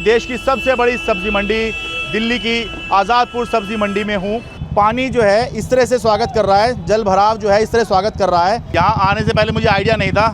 देश की सबसे बड़ी सब्जी मंडी दिल्ली की आज़ादपुर सब्जी मंडी में हूँ। पानी जो है इस तरह से स्वागत कर रहा है, जल भराव जो है इस तरह स्वागत कर रहा है। यहाँ आने से पहले मुझे आइडिया नहीं था,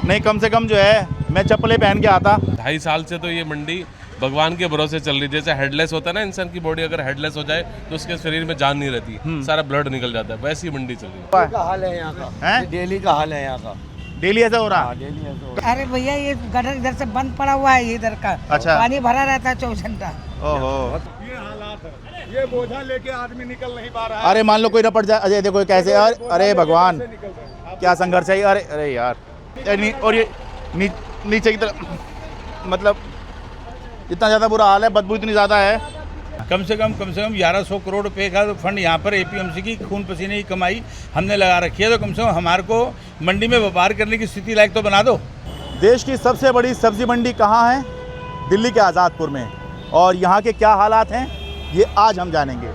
नहीं कम से कम जो है मैं चप्पलें पहन के आता। 2.5 साल से तो ये मंडी भगवान के भरोसे चल रही। जैसे हेडलेस होता है ना, इंसान की बॉडी अगर हेडलेस हो जाए तो उसके शरीर में जान नहीं रहती, सारा ब्लड निकल जाता है, वैसी मंडी चल रही है। का हाल है यहाँ का, हैं? डेली का हाल है यहाँ का, डेली ऐसा हो रहा? हाँ, डेली ऐसा हो रहा अरे भैया ये गटर इधर से बंद पड़ा हुआ है, इधर का अच्छा। पानी भरा रहता है 24 घंटा। ओहो, ये हालात है, ये बोझा लेके आदमी निकल नहीं पा रहा है। अरे मान लो कोई न पड़ जाए। अजय देखो कैसे, अरे भगवान क्या संघर्ष है। अरे यार, और ये नीचे की तरफ, मतलब इतना ज़्यादा बुरा हाल है, बदबू इतनी ज़्यादा है। कम से कम 1100 करोड़ रुपए का फंड यहाँ पर एपीएमसी की खून पसीने की कमाई हमने लगा रखी है, तो कम से कम हमारे को मंडी में व्यापार करने की स्थिति लायक तो बना दो। देश की सबसे बड़ी सब्जी मंडी कहाँ है? दिल्ली के आज़ादपुर में। और यहाँ के क्या हालात हैं ये आज हम जानेंगे।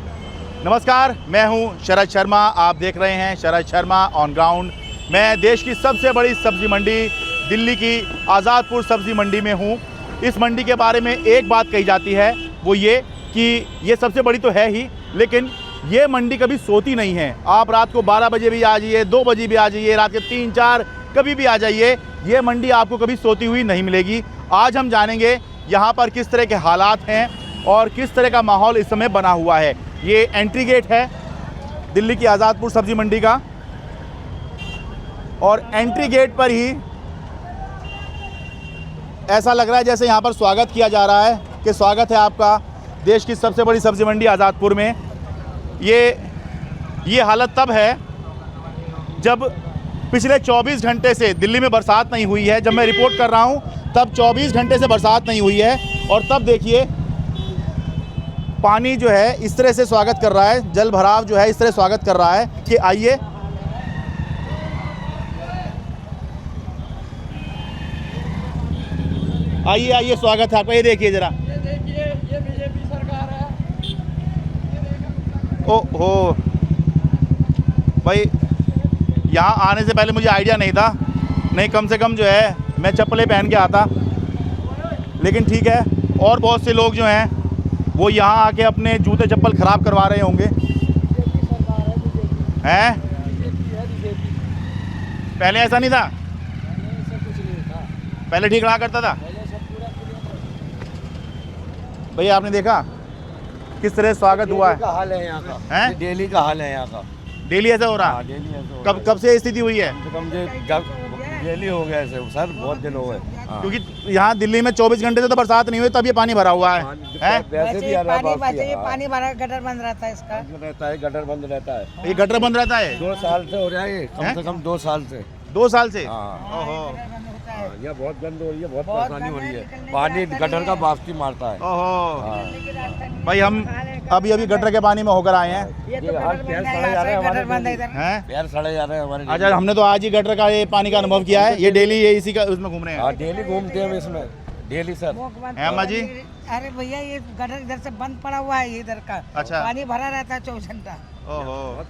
नमस्कार, मैं हूँ शरद शर्मा, आप देख रहे हैं शरद शर्मा ऑन ग्राउंड। मैं देश की सबसे बड़ी सब्जी मंडी दिल्ली की आज़ादपुर सब्जी मंडी में हूँ। इस मंडी के बारे में एक बात कही जाती है, वो ये कि ये सबसे बड़ी तो है ही, लेकिन ये मंडी कभी सोती नहीं है। आप रात को 12 बजे भी आ जाइए, 2 बजे भी आ जाइए, रात के 3-4 कभी भी आ जाइए, ये मंडी आपको कभी सोती हुई नहीं मिलेगी। आज हम जानेंगे यहाँ पर किस तरह के हालात हैं और किस तरह का माहौल इस समय बना हुआ है। ये एंट्री गेट है दिल्ली की आज़ादपुर सब्जी मंडी का, और एंट्री गेट पर ही ऐसा लग रहा है जैसे यहाँ पर स्वागत किया जा रहा है कि स्वागत है आपका देश की सबसे बड़ी सब्जी मंडी आज़ादपुर में। ये हालत तब है जब पिछले 24 घंटे से दिल्ली में बरसात नहीं हुई है। जब मैं रिपोर्ट कर रहा हूँ तब 24 घंटे से बरसात नहीं हुई है, और तब देखिए पानी जो है इस तरह से स्वागत कर रहा है, जल भराव जो है इस तरह स्वागत कर रहा है कि आइए आइए आइए, स्वागत है आपका। ये देखिए जरा, ये बीजेपी सरकार है। ओहो भाई, यहाँ आने से पहले मुझे आइडिया नहीं था, नहीं कम से कम जो है मैं चप्पलें पहन के आता। लेकिन ठीक है, और बहुत से लोग जो हैं वो यहाँ आके अपने जूते चप्पल ख़राब करवा रहे होंगे। हैं? पहले ऐसा नहीं था? पहले ठीक रहा करता था? भैया आपने देखा किस तरह स्वागत हुआ है? का हाल है यहाँ का, हैं? डेली का हाल है यहाँ का, डेली ऐसा हो रहा? हाँ, डेली ऐसा हो रहा कब से ये स्थिति हुई है? है। कम से डेली हो गया ऐसे सर, बहुत दिन हो गए। हाँ। क्योंकि यहाँ दिल्ली में 24 घंटे से तो बरसात नहीं हुई, तब ये पानी भरा हुआ है। हैं? वैसे भी आ रहा है, वैसे ये पानी भरा, गटर बंद रहता है इसका। रहता है, गटर बंद रहता है। ये गटर बंद रहता है 2 साल से हो रहा है, कम से कम 2 साल से। 2 साल से? हाँ, ओहो ये बहुत गंद हो रही है, बहुत परेशानी हो रही है। पानी गटर का वापसी मारता है। ओहो हाँ। भाई, हम अभी गटर के पानी में होकर आए हैं। ये तो आज गटर पैर बंद है, सड़े जा रहे हैं यहाँ से हमारे गटर बंद है इधर। हैं? पैर सड़े जा रहे हैं हमारे। अच्छा, हमने तो आज ही गटर का ये पानी का अनुभव किया है। ये डेली ये इसी का उसमें घूम रहे हैं। हाँ, डेली घूमते हैं हम इसमें, डेली सर। हैं अम्मा जी? अरे भैया ये गटर इधर से बंद पड़ा हुआ है, इधर का अच्छा। पानी भरा रहता है 24 घंटा। ओहो,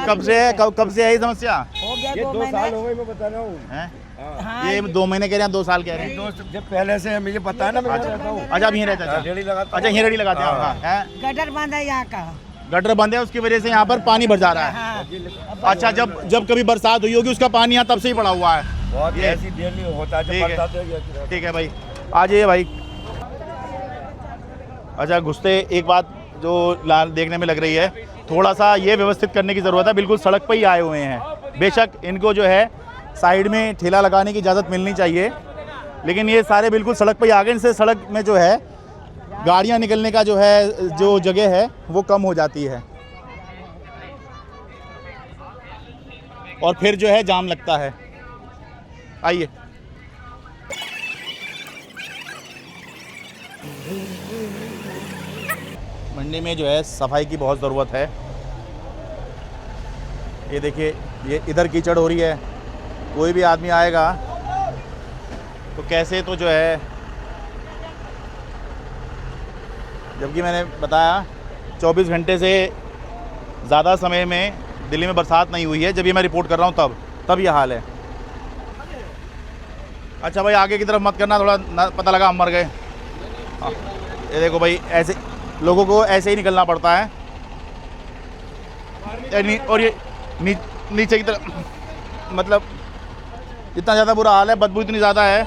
कब से है ये समस्या? हो गया ये 2 2 साल महीने। हो गए, मैं बता रहा हूँ। हैं? हाँ, ये 2 महीने कह रहे हैं, 2 साल कह रहे हैं। जब पहले से मुझे पता है ना, मैं रहता हूँ। अच्छा, अब यहीं रहता है? डेली लगाता अच्छा, यहीं रेडी लगाते हैं। हाँ, हैं? गटर बंद है यहाँ का। गटर बंद है, उसकी वजह से यहाँ पर पानी भर जा रहा है। हाँ, अच्छा, जब कभी बरसात हुई होगी उसका पानी यहाँ तब से ही पड़ा हुआ है। बहुत ये- ऐसी डेली होता है, ठीक जब है। बरसात होगी। ठीक है भाई, आ जाइए भाई। अच्छा, घुसते एक बात जो लाल देखने में लग रही है, थोड़ा सा ये व्यवस्थित करने की ज़रूरत है। बिल्कुल सड़क पर ही आए हुए हैं। बेशक इनको जो है साइड में ठेला लगाने की इजाज़त मिलनी चाहिए, लेकिन ये सारे बिल्कुल सड़क पर ही आ गए। इनसे सड़क में जो है गाड़ियाँ निकलने का जो है जो जगह है वो कम हो जाती है, और फिर जो है जाम लगता है। आइए। मंडी में जो है सफाई की बहुत ज़रूरत है। ये देखिए, ये इधर कीचड़ हो रही है, कोई भी आदमी आएगा तो कैसे तो जो है, जबकि मैंने बताया 24 घंटे से ज़्यादा समय में दिल्ली में बरसात नहीं हुई है। जब ये मैं रिपोर्ट कर रहा हूँ तब ये हाल है। अच्छा भाई, आगे की तरफ मत करना, थोड़ा पता लगा हम मर गए। ये देखो भाई, ऐसे लोगों को ऐसे ही निकलना पड़ता है। और ये नीचे की तरफ, मतलब इतना ज़्यादा बुरा हाल है, बदबू इतनी ज़्यादा है।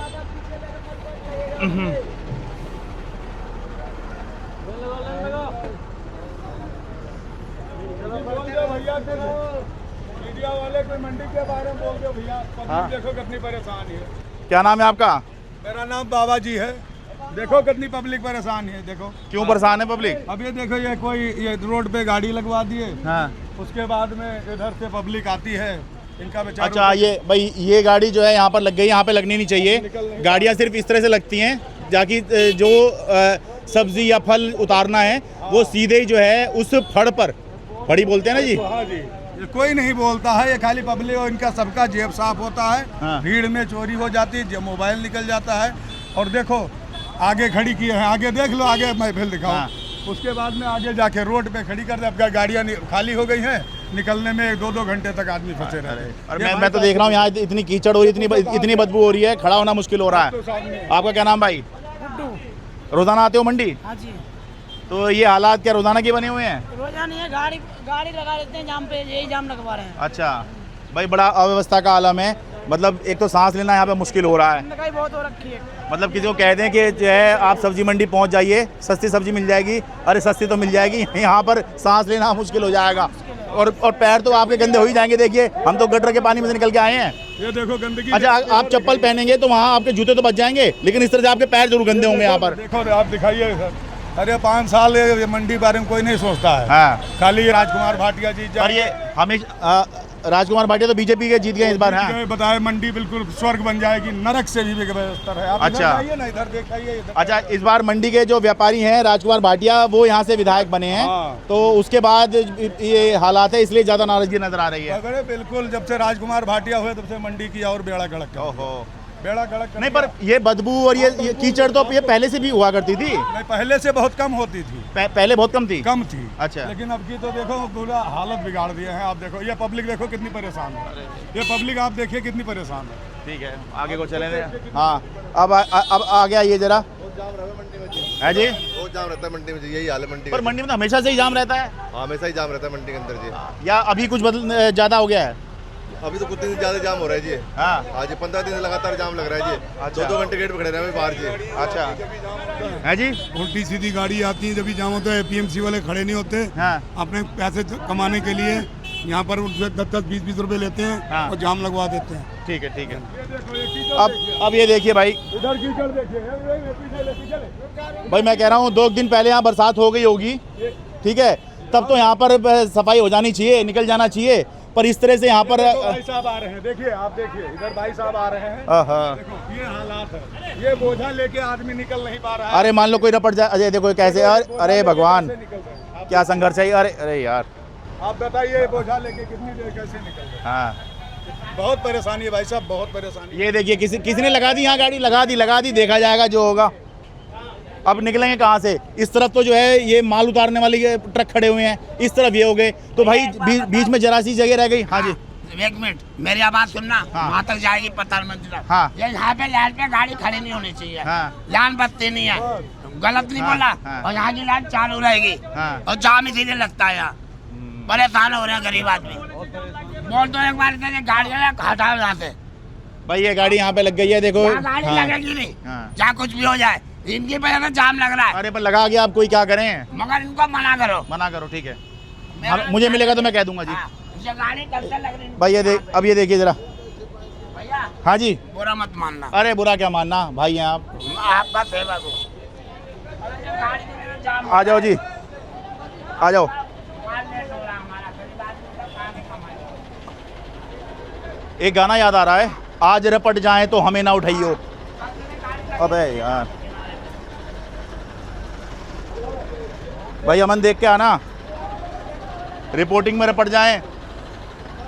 मीडिया वाले कोई मंडी के बारे में बोल दो भैया, पब्लिक देखो कितनी परेशान है। क्या नाम है आपका? मेरा नाम बाबा जी है। देखो कितनी पब्लिक परेशान है, देखो क्यों परेशान है पब्लिक? अब ये देखो, ये कोई ये रोड पे गाड़ी लगवा दिए, हाँ। उसके बाद में इधर से पब्लिक आती है, इनका बेचारा। अच्छा, ये भाई ये गाड़ी जो है यहाँ पर लग गई, यहाँ पे लगनी नहीं चाहिए। गाड़ियाँ सिर्फ इस तरह से लगती हैं ताकि जो सब्जी या फल उतारना है वो सीधे ही जो है उस फड़ पर, फड़ी बोलते हैं ना जी। हाँ जी, ये कोई नहीं बोलता है, ये खाली पब्लिक और इनका सबका जेब साफ होता है। हाँ। भीड़ में चोरी हो जाती है, मोबाइल निकल जाता है। और देखो आगे खड़ी किए हैं, आगे देख लो, आगे मैं फिर दिखाऊं। हाँ। उसके बाद में आगे जाके रोड पे खड़ी कर दे। अब गाड़ियाँ खाली हो गई हैं, निकलने में 2-2 घंटे तक आदमी फंसे रहते हैं। और मैं तो देख रहा हूँ यहाँ इतनी कीचड़ हो रही है, इतनी बदबू हो रही है, खड़ा होना मुश्किल हो रहा है। आपका क्या नाम भाई? रोजाना आते हो मंडी? हाँ जी, तो ये हालात क्या रोजाना के बने हुए हैं? रोजाना नहीं है, गाड़ी गाड़ी लगा देते हैं जाम पे, यही जाम लगवा रहे हैं। अच्छा भाई, बड़ा अव्यवस्था का आलम है। मतलब एक तो सांस लेना यहाँ पे मुश्किल हो रहा है। महंगाई बहुत हो रखी है। मतलब किसी को कह दें कि जो है आप सब्जी मंडी पहुँच जाइए, सस्ती सब्जी मिल जाएगी, अरे सस्ती तो मिल जाएगी, यहाँ पर सांस लेना मुश्किल हो जाएगा। और पैर तो आपके गंदे हो ही जाएंगे। देखिए, हम तो गटर के पानी में से निकल के आए हैं। ये देखो गंदगी। अच्छा, आप चप्पल पहनेंगे तो वहाँ आपके जूते तो बच जाएंगे, लेकिन इस तरह से आपके पैर जरूर गंदे होंगे यहाँ पर। देखो आप दिखाइए सर, अरे 5 साल ये मंडी बारे में कोई नहीं सोचता है। हाँ। खाली राजकुमार भाटिया जी और ये हमेशा राजकुमार भाटिया तो बीजेपी के जीत गए इस बार। हाँ। बताए मंडी बिल्कुल स्वर्ग बन जाएगी, नरक से भी बेहतर है। आप अच्छा। इधर आइए ना, इधर देखिए। अच्छा, इस बार मंडी के जो व्यापारी हैं राजकुमार भाटिया, वो यहाँ से विधायक बने हैं। हाँ। तो उसके बाद ये हालात है, इसलिए ज्यादा नाराजगी नजर आ रही है। अरे बिल्कुल, जब से राजकुमार भाटिया हुए तब से मंडी की और बेड़ा गड़क। ओहो, बेड़ा गड़क नहीं, पर ये बदबू और ये कीचड़ तो ये पहले से भी हुआ करती थी। नहीं, पहले से बहुत कम होती थी। पहले बहुत कम थी। कम थी। अच्छा। लेकिन अब की तो देखो पूरा हालत बिगाड़ दिए हैं। आप देखो, ये पब्लिक देखो कितनी परेशान है। ये पब्लिक आप देखिए कितनी परेशान है। ठीक है, आगे को चले थे। हाँ, अब आ गया ये जरा है जी। बहुत जाम रहता है मंडी में जी, यही हाल है मंडी पर मंडी में तो हमेशा से ही जाम रहता है। हमेशा ही जाम रहता है मंडी के अंदर जी। या अभी कुछ ज्यादा हो गया है? अभी तो कुछ दिन ज्यादा जाम हो रहा है जी। हाँ। आज 15 दिन से लगातार जाम लग रहा है जी। अच्छा। 2-2 घंटे गेट पे खड़े रहे हैं बाहर जी। अच्छा है जी। उल्टी सीधी गाड़ी आती है, जब भी जाम होता है एपीएमसी वाले खड़े नहीं होते। हाँ। अपने पैसे कमाने के लिए यहाँ पर उनसे 10-20 रुपए लेते हैं। हाँ। और जाम लगवा देते हैं। ठीक है, ठीक है। अब ये देखिए भाई, इधर कीचड़ देखिए। भाई मैं कह रहा हूँ 2 दिन पहले यहाँ बरसात हो गई होगी, ठीक है, तब तो यहाँ पर सफाई हो जानी चाहिए, निकल जाना चाहिए। पर इस तरह से यहाँ पर भाई साहब आ रहे हैं, देखिए, आप देखिए इधर भाई साहब आ रहे हैं। देखो ये हालात है, ये बोझा लेके आदमी निकल नहीं पा रहा है। अरे मान लो कोई न पड़ जाए, अजय देखो कैसे, अरे भगवान क्या संघर्ष है। अरे यार, आप बताइए बोझा लेके कितनी देर कैसे निकल गए। हाँ, बहुत परेशानी है भाई साहब, बहुत परेशानी। ये देखिए किसी ने लगा दी यहाँ गाड़ी, लगा दी, देखा जाएगा जो होगा। अब निकलेंगे कहाँ से? इस तरफ तो जो है ये माल उतारने वाले ट्रक खड़े हुए हैं, इस तरफ ये हो गए, तो भाई बीच में जरा सी जगह रह गई। हाँ जी, 1 मिनट, मेरी आवाज सुनना। हाँ। वहाँ तक जाएगी प्रधानमंत्री तक। हाँ। ये यहाँ पे लाइन पे गाड़ी खड़ी नहीं होनी चाहिए। हाँ। लाइन बत्ती नहीं है, गलत नहीं हाँ, बोला। हाँ। और यहाँ की लाइन चालू रहेगी। हाँ। और जाम इसीलिए लगता है यहाँ। परेशान हो रहे हैं गरीब आदमी। बोल दो एक बार गाड़ियाँ हटाओ यहाँ से। भाई ये गाड़ी यहाँ पे लग गई है, देखो। यहाँ गाड़ी लगेगी नहीं, हाँ। चाहे कुछ भी हो जाए। इनकी वजह से जाम लग रहा है। अरे पर लगा गया, आप कोई क्या करें? मगर इनको मना करो। मना करो, ठीक है। मुझे मिलेगा तो मैं कह दूंगा जी। हाँ, ये गाड़ी टक्कर लग रही है। भाई अब ये देखिए जरा। भैया हाँ जी। बुरा मत मानना। अरे बुरा क्या मानना भाई हैं आप। आपका सेवा को। गाड़ी की वजह से जाम आ जाओ जी, आ जाओ। एक गाना याद आ रहा है, आज रपट जाए तो हमें ना उठाइयो। अबे यार भाई, अमन देख के आना, रिपोर्टिंग में रपट जाए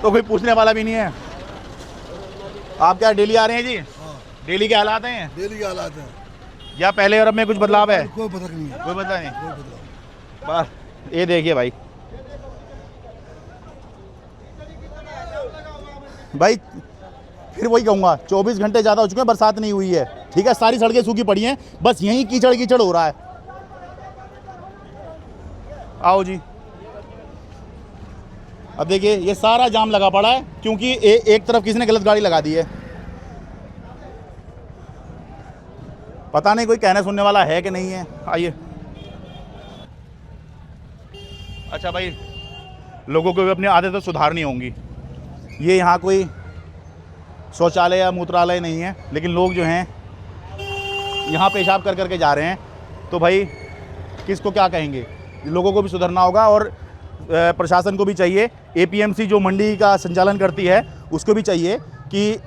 तो कोई पूछने वाला भी नहीं है। आप क्या डेली आ रहे हैं जी? डेली के हालात हैं? डेली के हालात है या पहले और अब में कुछ बदलाव है? कोई पता नहीं है। कोई बदलाव नहीं। पर ये देखिए भाई फिर वही कहूँगा, 24 घंटे ज़्यादा हो चुके हैं, बरसात नहीं हुई है, ठीक है, सारी सड़कें सूखी पड़ी हैं, बस यहीं कीचड़ हो रहा है। आओ जी। अब देखिए ये सारा जाम लगा पड़ा है क्योंकि एक तरफ किसी ने गलत गाड़ी लगा दी है। पता नहीं कोई कहने सुनने वाला है कि नहीं है। आइए। अच्छा भाई, लोगों को भी अपनी आदतें सुधारनी होंगी। ये यहाँ कोई शौचालय या मूत्रालय नहीं है, लेकिन लोग जो हैं यहाँ पेशाब कर करके जा रहे हैं। तो भाई किसको क्या कहेंगे, लोगों को भी सुधरना होगा और प्रशासन को भी चाहिए, एपीएमसी जो मंडी का संचालन करती है उसको भी चाहिए कि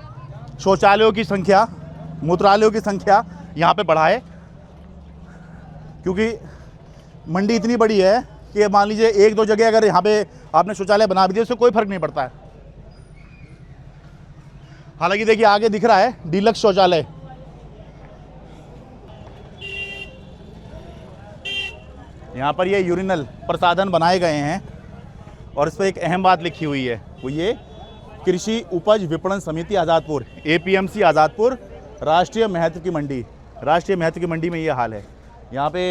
शौचालयों की संख्या, मूत्रालयों की संख्या यहाँ पे बढ़ाए, क्योंकि मंडी इतनी बड़ी है कि मान लीजिए एक दो जगह अगर यहाँ पे आपने शौचालय बना भी दिया उससे कोई फर्क नहीं पड़ता है। हालांकि देखिए आगे दिख रहा है डीलक्स शौचालय। यहाँ पर ये यूरिनल प्रसाधन बनाए गए हैं और इस पर एक अहम बात लिखी हुई है, वो ये कृषि उपज विपणन समिति आज़ादपुर, एपीएमसी आज़ादपुर, राष्ट्रीय महत्व की मंडी। राष्ट्रीय महत्व की मंडी में ये हाल है। यहाँ पे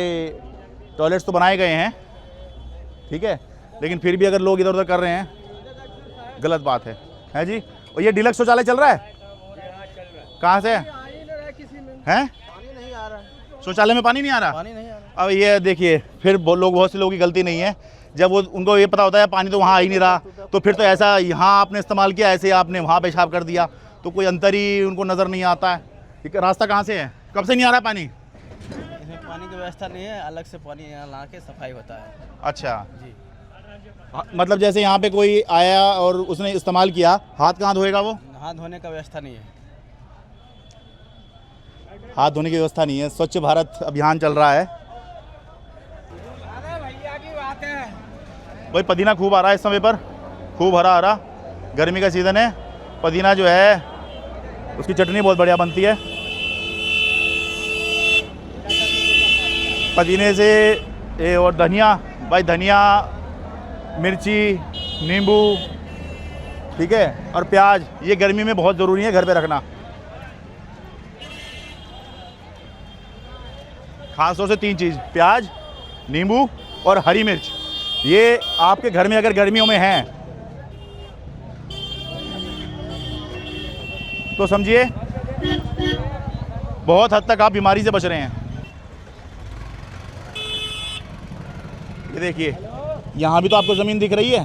टॉयलेट्स तो बनाए गए हैं, ठीक है, लेकिन फिर भी अगर लोग इधर उधर कर रहे हैं गलत बात है जी। और ये डीलक्स शौचालय चल रहा है, कहाँ से हैं? शौचालय में पानी नहीं आ रहा। अब ये देखिए फिर लोग, बहुत से लोगों की गलती नहीं है, जब वो उनको ये पता होता है पानी तो वहाँ आ ही नहीं रहा, तो फिर तो ऐसा यहाँ आपने इस्तेमाल किया, ऐसे आपने वहाँ पेशाब कर दिया, तो कोई अंतर ही उनको नज़र नहीं आता है। रास्ता कहाँ से है, कब से नहीं आ रहा पानी? इसमें पानी की व्यवस्था नहीं है, अलग से पानी यहाँ ला के सफाई होता है। अच्छा जी। मतलब जैसे यहाँ पे कोई आया और उसने इस्तेमाल किया, हाथ कहाँ धोएगा वो? हाथ धोने का व्यवस्था नहीं है। हाथ धोने की व्यवस्था नहीं है। स्वच्छ भारत अभियान चल रहा है। भाई पुदीना खूब आ रहा है इस समय पर, खूब हरा हरा, गर्मी का सीज़न है। पुदीना जो है उसकी चटनी बहुत बढ़िया बनती है। पुदीने से और धनिया, भाई धनिया, मिर्ची, नींबू, ठीक है, और प्याज, ये गर्मी में बहुत ज़रूरी है घर पे रखना। खास तौर से 3 चीज़, प्याज, नींबू और हरी मिर्च, ये आपके घर में अगर गर्मियों में हैं तो समझिए बहुत हद तक आप बीमारी से बच रहे हैं। ये देखिए यहाँ भी तो आपको ज़मीन दिख रही है।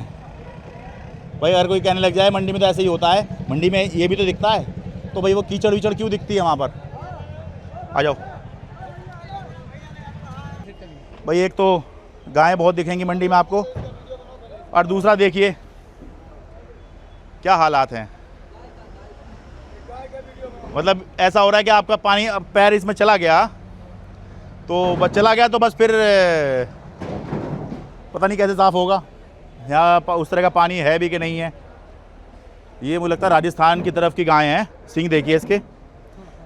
भाई अगर कोई कहने लग जाए मंडी में तो ऐसे ही होता है, मंडी में ये भी तो दिखता है, तो भाई वो कीचड़ विचड़ क्यों दिखती है वहाँ पर? आ जाओ भाई। एक तो गायें बहुत दिखेंगी मंडी में आपको, और दूसरा देखिए क्या हालात हैं। मतलब ऐसा हो रहा है कि आपका पानी पैर इसमें चला गया तो बस फिर पता नहीं कैसे साफ़ होगा। यहाँ उस तरह का पानी है भी कि नहीं है। ये मुझे लगता है राजस्थान की तरफ की गायें हैं। सींग देखिए इसके,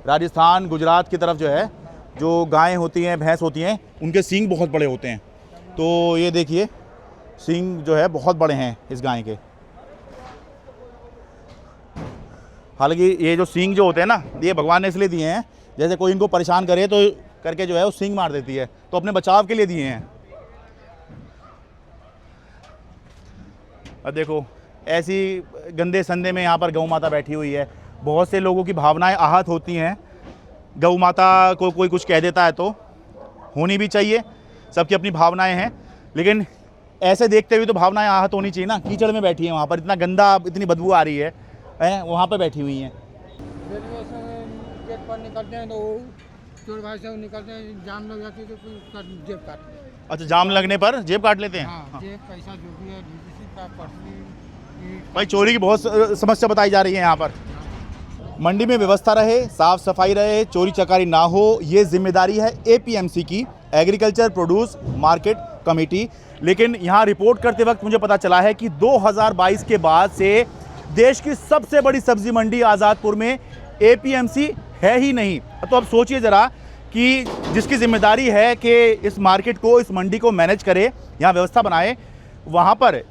राजस्थान गुजरात की तरफ जो है, जो गायें होती हैं, भैंस होती हैं, उनके सींग बहुत बड़े होते हैं। तो ये देखिए सींग जो है बहुत बड़े हैं इस गाय के। हालांकि ये जो सींग जो होते हैं ना, ये भगवान ने इसलिए दिए हैं, जैसे कोई इनको परेशान करे तो करके जो है वो सींग मार देती है, तो अपने बचाव के लिए दिए हैं। और देखो ऐसी गंदे संदे में यहाँ पर गौ माता बैठी हुई है। बहुत से लोगों की भावनाएं आहत होती हैं, गौ माता को कोई कुछ कह देता है तो होनी भी चाहिए, सबकी अपनी भावनाएं हैं, लेकिन ऐसे देखते हुए तो भावनाएं आहत होनी चाहिए ना। कीचड़ में बैठी है वहाँ पर, इतना गंदा, इतनी बदबू आ रही है, वहाँ पर बैठी हुई हैं। गेट पर निकलते हैं तो चोर भाई से निकलते हैं, जाम लग जाती है तो उसका जेब काट लेते हैं। अच्छा, जाम लगने पर जेब काट लेते हैं? हाँ, जेब, पैसा जो भी है, का पर्ची। भाई चोरी की बहुत समस्या बताई जा रही है यहाँ पर। मंडी में व्यवस्था रहे, साफ सफाई रहे, चोरी चकारी ना हो, ये जिम्मेदारी है एपीएमसी की, एग्रीकल्चर प्रोड्यूस मार्केट कमेटी। लेकिन यहाँ रिपोर्ट करते वक्त मुझे पता चला है कि 2022 के बाद से देश की सबसे बड़ी सब्जी मंडी आज़ादपुर में एपीएमसी है ही नहीं। तो अब सोचिए ज़रा कि जिसकी जिम्मेदारी है कि इस मार्केट को, इस मंडी को मैनेज करे, यहाँ व्यवस्था बनाए, वहाँ पर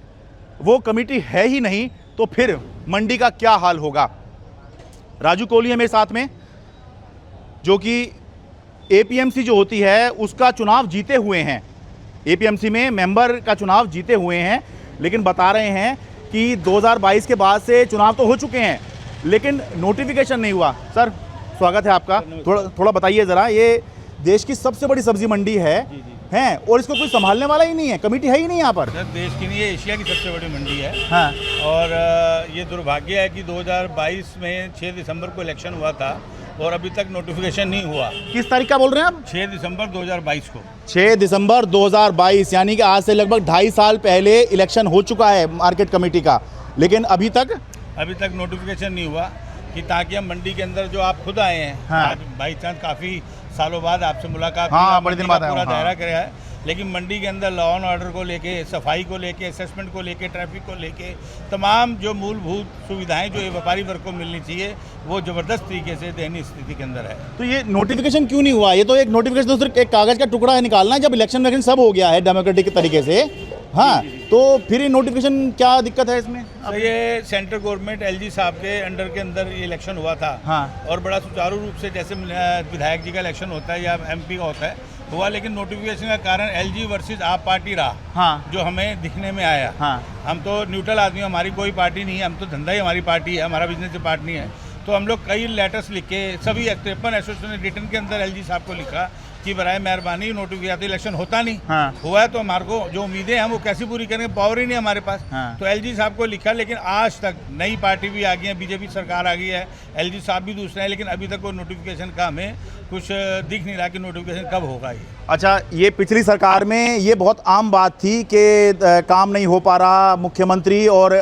वो कमेटी है ही नहीं, तो फिर मंडी का क्या हाल होगा। राजू कोहली है मेरे साथ में, जो कि एपीएमसी जो होती है उसका चुनाव जीते हुए हैं, एपीएमसी में मेंबर का चुनाव जीते हुए हैं, लेकिन बता रहे हैं कि 2022 के बाद से चुनाव तो हो चुके हैं लेकिन नोटिफिकेशन नहीं हुआ। सर स्वागत है आपका। थोड़ा बताइए ज़रा, ये देश की सबसे बड़ी सब्जी मंडी है हैं और इसको कोई संभालने वाला ही नहीं है, कमेटी है ही नहीं यहाँ पर। सर देश की नहीं है, एशिया की सबसे बड़ी मंडी है। हाँ। और ये दुर्भाग्य है कि 2022 में 6 दिसंबर को इलेक्शन हुआ था और अभी तक नोटिफिकेशन नहीं हुआ। किस तारीख का बोल रहे हैं आप? 6 दिसंबर 2022 को। 6 दिसंबर 2022 यानी कि आज से लगभग 2.5 साल पहले इलेक्शन हो चुका है मार्केट कमेटी का, लेकिन अभी तक नोटिफिकेशन नहीं हुआ कि ताकि हम मंडी के अंदर जो आप खुद आए हैं। हाँ। आज बाई चांस काफ़ी सालों बाद आपसे मुलाकात हाँ, हुई, बड़े दिन मंडी बाद का आया पूरा हूँ, दायरा हाँ। कराया है, लेकिन मंडी के अंदर लॉ एंड ऑर्डर को लेके, सफाई को लेके, असेसमेंट को लेके, ट्रैफिक को लेके, तमाम जो मूलभूत सुविधाएं जो ये व्यापारी वर्ग को मिलनी चाहिए वो ज़बरदस्त तरीके से दयनीय स्थिति के अंदर है। तो ये नोटिफिकेशन क्यों नहीं हुआ? ये तो एक नोटिफिकेशन तो सिर्फ एक कागज़ का टुकड़ा है, निकालना है। जब इलेक्शन वैक्शन सब हो गया है डेमोक्रेटिक तरीके से, हाँ, तो फिर ये नोटिफिकेशन क्या दिक्कत है इसमें? तो ये सेंट्रल गवर्नमेंट एलजी साहब के अंडर के अंदर ये इलेक्शन हुआ था। हाँ। और बड़ा सुचारू रूप से जैसे विधायक जी का इलेक्शन होता है या एमपी का होता है हुआ, लेकिन नोटिफिकेशन का कारण एलजी वर्सेस आप पार्टी रहा। हाँ। जो हमें दिखने में आया। हाँ। हम तो न्यूट्रल आदमी, हमारी कोई पार्टी नहीं है, हम तो धंधा ही हमारी पार्टी है, हमारा बिजनेस की पार्टी है। तो हम लोग कई लेटर्स लिख के सभी 53 एसोसिएशन ने रिटर्न के अंदर एलजी साहब को लिखा कि बराए मेहरबानी नोटिफिकेशन, इलेक्शन होता नहीं। हाँ। हुआ है तो हमारे को जो उम्मीदें हैं वो कैसे पूरी करेंगे, पावर ही नहीं हमारे पास। हाँ। तो एलजी साहब को लिखा, लेकिन आज तक नई पार्टी भी आ गई है, बीजेपी सरकार आ गई है, एलजी साहब भी दूसरे हैं, लेकिन अभी तक कोई नोटिफिकेशन का हमें कुछ दिख नहीं रहा कि नोटिफिकेशन कब होगा ये। अच्छा, ये पिछली सरकार में ये बहुत आम बात थी कि काम नहीं हो पा रहा, मुख्यमंत्री और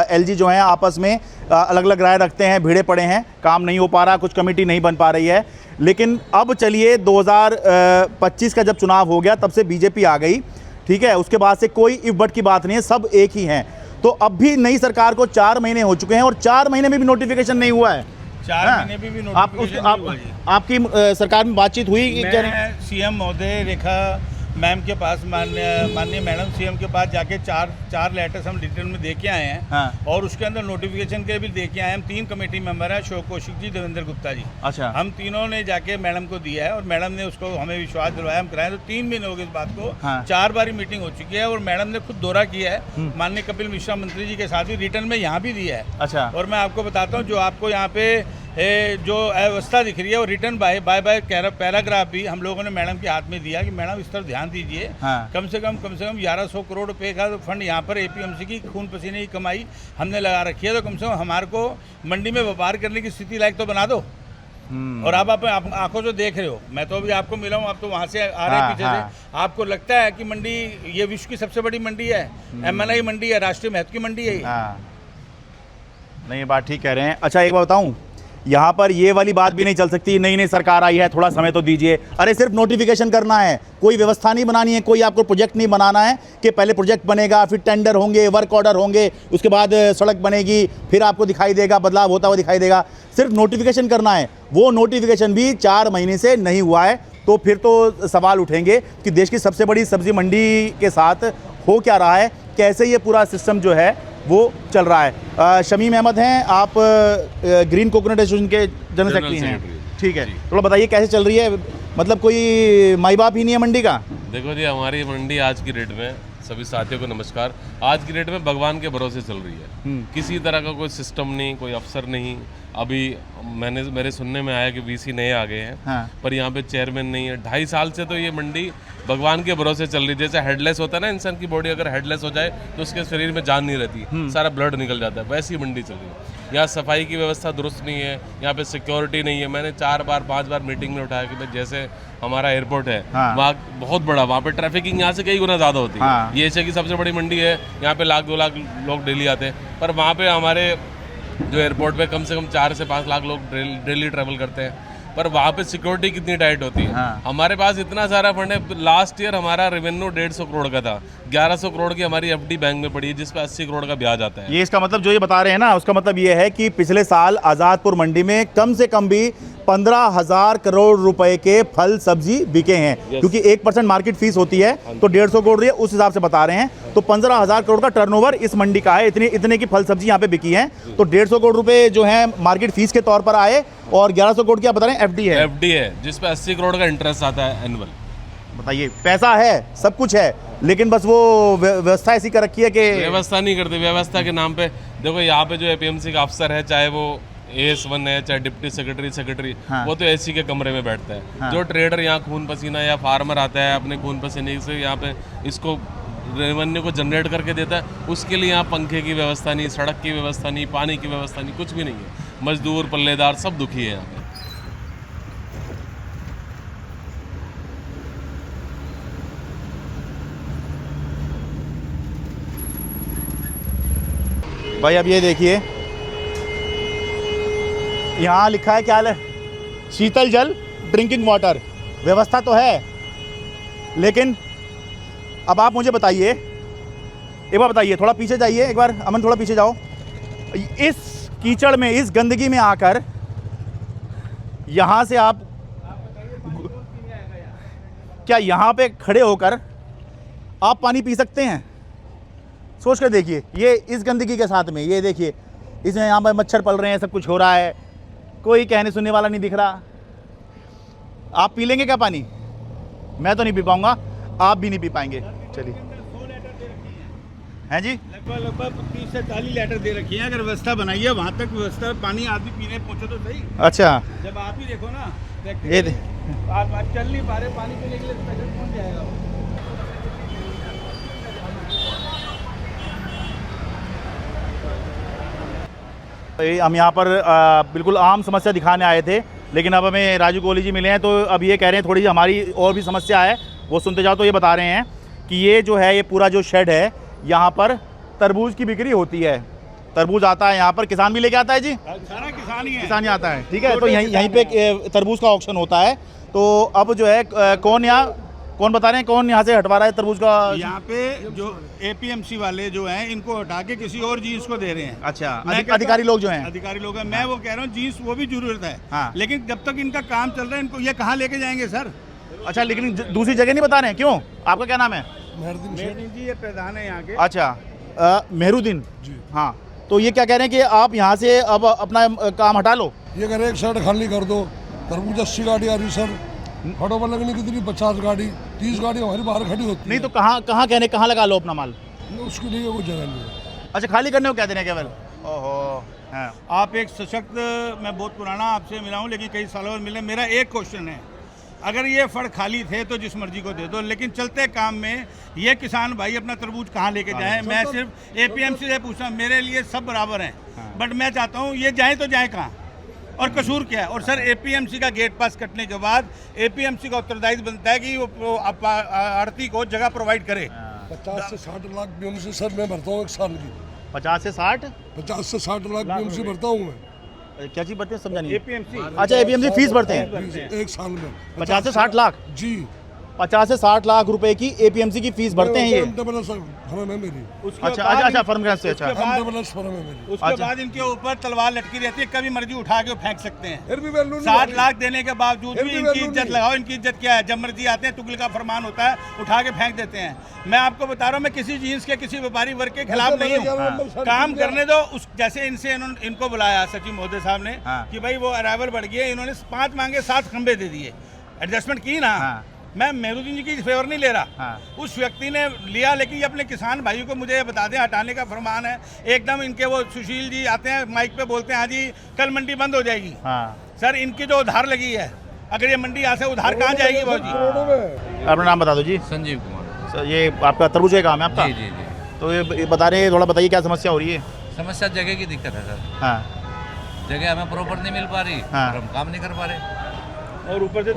एलजी जो हैं आपस में अलग अलग राय रखते हैं, भिड़े पड़े हैं, काम नहीं हो पा रहा, कुछ कमेटी नहीं बन पा रही है। लेकिन अब चलिए 2025 का जब चुनाव हो गया तब से बीजेपी आ गई, ठीक है, उसके बाद से कोई इफ बट की बात नहीं है, सब एक ही हैं। तो अब भी नई सरकार को 4 महीने हो चुके हैं और 4 महीने में भी नोटिफिकेशन नहीं हुआ है। 4 महीने भी नोटिफिकेशन नहीं हुआ जी। आपकी सरकार में बातचीत हुई? मैं सीएम महोदय रेखा मैम के पास, माननीय मैडम सीएम के पास जाके चार लेटर्स हम रिटर्न में दे के आए हैं। हाँ। और उसके अंदर नोटिफिकेशन के भी दे के आए हैं। हम 3 कमेटी मेंबर हैं, अशोक कौशिक जी, देवेंद्र गुप्ता जी। अच्छा। हम तीनों ने जाके मैडम को दिया है और मैडम ने उसको हमें विश्वास दिलवाया, हम कराएं। तो 3 महीने हो गए इस बात को। हाँ। 4 बारी मीटिंग हो चुकी है और मैडम ने खुद दौरा किया है, माननीय कपिल मिश्रा मंत्री जी के साथ भी रिटर्न में यहाँ भी दिया है। अच्छा। और मैं आपको बताता हूँ, जो आपको यहाँ पे जो अवस्था दिख रही है वो रिटर्न बाय पैराग्राफ भी हम लोगों ने मैडम के हाथ में दिया कि मैडम इस तरफ ध्यान दीजिए। हाँ। कम से कम 1100 करोड़ रुपए का तो फंड यहाँ पर एपीएमसी की खून पसीने की कमाई हमने लगा रखी है। तो कम से कम हमारे को मंडी में व्यापार करने की स्थिति लायक तो बना दो। और आप आंखों से देख रहे हो, मैं तो अभी आपको मिला हूँ, आप तो वहाँ से आ रहे हैं पीछे से। आपको लगता है कि मंडी ये विश्व की सबसे बड़ी मंडी है, एमएनआई मंडी है, राष्ट्रीय महत्व की मंडी है। नहीं, ये बात ठीक कह रहे हैं। अच्छा, एक बात बताऊं, यहाँ पर ये वाली बात भी नहीं चल सकती, नई नई सरकार आई है, थोड़ा समय तो दीजिए। अरे सिर्फ नोटिफिकेशन करना है, कोई व्यवस्था नहीं बनानी है, कोई आपको प्रोजेक्ट नहीं बनाना है कि पहले प्रोजेक्ट बनेगा, फिर टेंडर होंगे, वर्क ऑर्डर होंगे, उसके बाद सड़क बनेगी, फिर आपको दिखाई देगा, बदलाव होता हुआ दिखाई देगा। सिर्फ नोटिफिकेशन करना है, वो नोटिफिकेशन भी 4 महीने से नहीं हुआ है। तो फिर तो सवाल उठेंगे कि देश की सबसे बड़ी सब्जी मंडी के साथ हो क्या रहा है, कैसे ये पूरा सिस्टम जो है वो चल रहा है। शमीम अहमद हैं, आप ग्रीन कोकोनट एसोसिएशन के जनरल सेक्रेटरी हैं, ठीक है। थोड़ा बताइए कैसे चल रही है, मतलब कोई माई बाप ही नहीं है मंडी का? देखो जी, हमारी मंडी आज की डेट में, सभी साथियों को नमस्कार, आज की डेट में भगवान के भरोसे चल रही है। किसी तरह का कोई सिस्टम नहीं, कोई अफसर नहीं। अभी मेरे सुनने में आया कि वीसी नए आ गए हैं। हाँ। पर यहाँ पे चेयरमैन नहीं है। 2.5 साल से तो ये मंडी भगवान के भरोसे चल रही है। जैसे हेडलेस होता है ना, इंसान की बॉडी अगर हेडलेस हो जाए तो उसके शरीर में जान नहीं रहती, सारा ब्लड निकल जाता है, वैसी मंडी चल रही है। यहाँ सफाई की व्यवस्था दुरुस्त नहीं है, यहाँ पे सिक्योरिटी नहीं है। मैंने 4-5 बार मीटिंग में उठाया कि भाई जैसे हमारा एयरपोर्ट है, वहाँ बहुत बड़ा, वहाँ पे ट्रैफिकिंग यहाँ से कई गुना ज़्यादा होती है। ये एशिया की सबसे बड़ी मंडी है, यहाँ पे 1-2 लाख लोग डेली आते हैं। पर वहाँ पे हमारे जो एयरपोर्ट पे कम से कम 4 से 5 लाख लोग डेली ट्रैवल करते हैं। पर वहाँ पे सिक्योरिटी कितनी टाइट होती है। हाँ। हमारे पास इतना सारा फंड है। लास्ट ईयर हमारा रेवेन्यू 150 करोड़ का था, 1100 करोड़ की हमारी एफडी बैंक में पड़ी है, जिस पे 80 करोड़ का ब्याज आता है। ये इसका मतलब जो ये बता रहे हैं ना, उसका मतलब ये है कि पिछले साल आज़ादपुर मंडी में कम से कम भी 15,000 करोड़ रुपए के फल सब्जी बिके हैं। क्योंकि 1% मार्केट फीस होती है, तो 150 करोड़ है, उस हिसाब से बता रहे हैं। तो 15,000 करोड़ का टर्नओवर इस मंडी का है। इतने की फल सब्जी यहाँ पे बिकी है। तो 150 करोड़ रुपए जो है मार्केट फीस के तौर पर आए और 1100 करोड़ की आप बता रहे हैं एफडी है। एफडी है, जिस पे 80 करोड़ का इंटरेस्ट आता है एनुअल। बताइए, पैसा है, सब कुछ है, लेकिन बस वो व्यवस्था ऐसी कर रखी है कि व्यवस्था नहीं करते। व्यवस्था के नाम पे देखो यहाँ पे जो एपीएमसी का अफसर है, चाहे वो AS1 है, चाहे डिप्टी सेक्रेटरी, हाँ। वो तो एसी के कमरे में बैठता है। हाँ। जो ट्रेडर यहाँ खून पसीना या फार्मर आता है अपने खून पसीने से यहाँ पे इसको रेवेन्यू को जनरेट करके देता है, उसके लिए यहाँ पंखे की व्यवस्था नहीं, सड़क की व्यवस्था नहीं, पानी की व्यवस्था नहीं, कुछ भी नहीं है। मजदूर पल्लेदार सब दुखी है यहाँ पे। भाई अब ये देखिए, यहाँ लिखा है क्या है, शीतल जल ड्रिंकिंग वाटर, व्यवस्था तो है, लेकिन अब आप मुझे बताइए, एक बार बताइए, थोड़ा पीछे जाइए, एक बार अमन थोड़ा पीछे जाओ। इस कीचड़ में, इस गंदगी में आकर यहाँ से आप क्या यहाँ पे खड़े होकर आप पानी पी सकते हैं? सोच कर देखिए, ये इस गंदगी के साथ में, ये देखिए इसमें यहाँ पर मच्छर पल रहे हैं, सब कुछ हो रहा है, कोई कहने सुनने वाला नहीं दिख रहा। आप पी लेंगे क्या पानी? मैं तो नहीं पी पाऊंगा, आप भी नहीं पी पाएंगे। चलिए, हैं जी, लगभग 30 से 40 लीटर दे रखी है। अगर व्यवस्था बनाई है वहाँ तक व्यवस्था, पानी आदमी पीने पहुँचे तो सही। अच्छा, जब आप ही देखो ना, ये आप चल नहीं पा रहे पानी पीने के लिए, स्पेशल कौन जाएगा? हम यहाँ पर बिल्कुल आम समस्या दिखाने आए थे, लेकिन अब हमें राजू कोहली जी मिले हैं, तो अब ये कह रहे हैं थोड़ी हमारी और भी समस्या है, वो सुनते जाओ। तो ये बता रहे हैं कि ये जो है, ये पूरा जो शेड है, यहाँ पर तरबूज की बिक्री होती है। तरबूज आता है यहाँ पर, किसान भी लेके आता है जी, सारा किसान ही है, किसान ही आता है, ठीक है। तो यहीं पे तरबूज का ऑक्शन होता है। तो अब जो है कौन बता रहे हैं, कौन यहाँ से हटवा रहा है तरबूज का? यहाँ पे जो APMC वाले जो हैं, इनको हटा के किसी और जीन्स को दे रहे हैं। अच्छा, अधिकारी लोग जो हैं, अधिकारी लोग हैं। मैं वो कह रहा हूँ, जीन्स वो भी जरूरत है, हाँ। लेकिन जब तक इनका काम चल रहा है, इनको ये कहाँ लेके जाएंगे सर? अच्छा, लेकिन दूसरी जगह नहीं बता रहे हैं, क्यों? आपका क्या नाम है? मेहरुद्दीन जी, ये प्रधान है यहाँ के। अच्छा, मेहरुद्दीन जी, हाँ। तो ये क्या कह रहे हैं कि आप यहाँ से अब अपना काम हटा लो? ये कह रहे एक साइड खाली कर दो। तरबूज 80 गाड़ी आ रही सर, फटो पर लगनी कितनी 50 गाड़ी 30 गाड़ी हमारी बाहर खड़ी होती नहीं, तो कहाँ लगा लो अपना माल? उसके लिए कोई जगह नहीं है। अच्छा, खाली करने को क्या देने केवल? ओहो, हाँ। आप एक सशक्त, मैं बहुत पुराना आपसे मिला हूँ, लेकिन कई सालों में मिले। मेरा एक क्वेश्चन है, अगर ये फड़ खाली थे तो जिस मर्जी को दे दो, लेकिन चलते काम में ये किसान भाई अपना तरबूज कहाँ लेके जाएं? मैं सिर्फ APMC से पूछा, मेरे लिए सब बराबर हैं, बट मैं चाहता हूँ ये जाएं तो जाएं कहाँ, और कसूर क्या है? और सर, APMC का गेट पास कटने के बाद APMC का उत्तरदायित्व बनता है कि वो आड़ती को जगह प्रोवाइड करे। 50 से 60 लाख BMC सर मैं भरता हूँ एक साल की। 50 से 60 लाख BMC भरता हूँ मैं। क्या चीज भरते हैं, समझा नहीं। APMC, अच्छा, APMC फीस भरते हैं एक साल में 50 से 60 लाख जी, 50 से 60 लाख रुपए की APMC की फीस भरते हैं ये। फर्म है मेरी। अच्छा, फर्म से। अच्छा, फर्म है मेरी। उसके बाद इनके ऊपर तलवार लटकी रहती है, कभी मर्जी उठा के फेंक सकते हैं। फिर भी वैल्यू 60 लाख देने के बावजूद भी इनकी इज्जत लगाओ। इनकी इज्जत क्या है? जब मर्जी आते हैं, तुगल का फरमान होता है, उठा के फेंक देते हैं। मैं आपको बता रहा हूँ, मैं किसी जीन्स के, किसी व्यापारी वर्ग के खिलाफ नहीं हूँ, काम करने दो। उस जैसे इनको बुलाया सचिव महोदय साहब ने कि भाई वो अराइवल बढ़ गई है, इन्होंने 5 मांगे 7 खंबे दे दिए, एडजस्टमेंट की ना। मैं मेहरुद्दीन जी की फेवर नहीं ले रहा, उस व्यक्ति ने लिया, लेकिन ये अपने किसान भाइयों को मुझे बता दें, हटाने का फरमान है एकदम। इनके वो सुशील जी आते हैं, माइक पे बोलते हैं, हाँ जी कल मंडी बंद हो जाएगी। सर, इनकी जो उधार लगी है, अगर ये मंडी यहाँ से उधार कहाँ जाएगी भाजी? अपना नाम बता दो जी। संजीव कुमार। सर, ये आपका तरबूज का काम है आपका? जी जी जी। तो ये बता रहे हैं, थोड़ा बताइए क्या समस्या हो रही है? समस्या जगह की दिक्कत है सर। हाँ, जगह हमें प्रॉपर नहीं मिल पा रही, हाँ। और हम काम नहीं कर पा रहे। और ऊपर से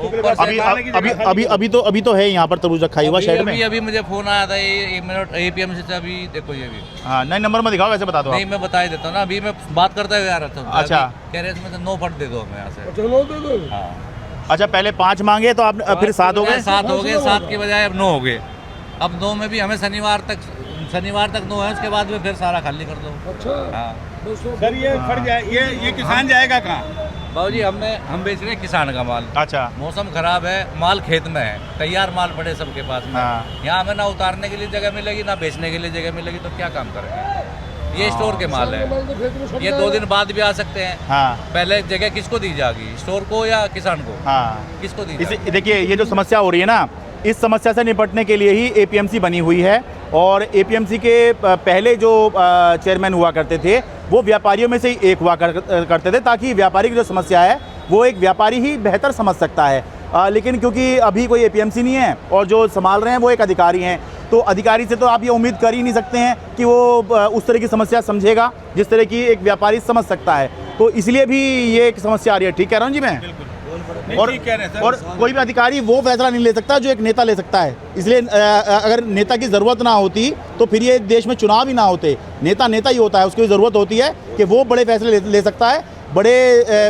अभी तो है यहाँ पर तरबूज रखा हुआ शेड में। अभी मुझे फोन आया था, 1 मिनट APMC से, अभी देखो ये भी। हाँ, नहीं नंबर में दिखाओ, वैसे बता दो। नहीं, मैं बता ही देता हूँ ना, अभी मैं बात करते हुए आ रहा था। अच्छा, कह रहे इसमें से 9 फट दे दो हमें यहाँ से। अच्छा, पहले 5 मांगे तो आप फिर 7 हो गए? 7 हो गए, 7 की बजाय अब 9 हो गए। अब 9 में भी हमें शनिवार तक 9 है, उसके बाद में फिर सारा खाली कर दो। अच्छा, सर, ये फट जाए, ये किसान जाएगा कहाँ? बाबूजी, हम बेच रहे हैं किसान का माल। अच्छा, मौसम खराब है, माल खेत में है, तैयार माल पड़े सबके पास में। यहाँ हमें ना उतारने के लिए जगह मिलेगी, ना बेचने के लिए जगह मिलेगी, तो क्या काम करेंगे? ये स्टोर के माल है, ये 2 दिन बाद भी आ सकते हैं। पहले जगह किसको दी जाएगी, स्टोर को या किसान को? किसको दी? देखिए, ये जो समस्या हो रही है ना, इस समस्या से निपटने के लिए ही एपीएमसी बनी हुई है और एपीएमसी के पहले जो चेयरमैन हुआ करते थे वो व्यापारियों में से ही एक हुआ करते थे, ताकि व्यापारी की जो समस्या है वो एक व्यापारी ही बेहतर समझ सकता है। लेकिन क्योंकि अभी कोई एपीएमसी नहीं है और जो संभाल रहे हैं वो एक अधिकारी हैं, तो अधिकारी से तो आप ये उम्मीद कर ही नहीं सकते हैं कि वो उस तरह की समस्या समझेगा जिस तरह की एक व्यापारी समझ सकता है। तो इसलिए भी ये एक समस्या आ रही है। ठीक कह रहा हूँ जी मैं? और कोई भी अधिकारी वो फैसला नहीं ले सकता जो एक नेता ले सकता है। इसलिए अगर नेता की ज़रूरत ना होती तो फिर ये देश में चुनाव ही ना होते। नेता नेता ही होता है, उसकी ज़रूरत होती है कि वो बड़े फैसले ले सकता है। बड़े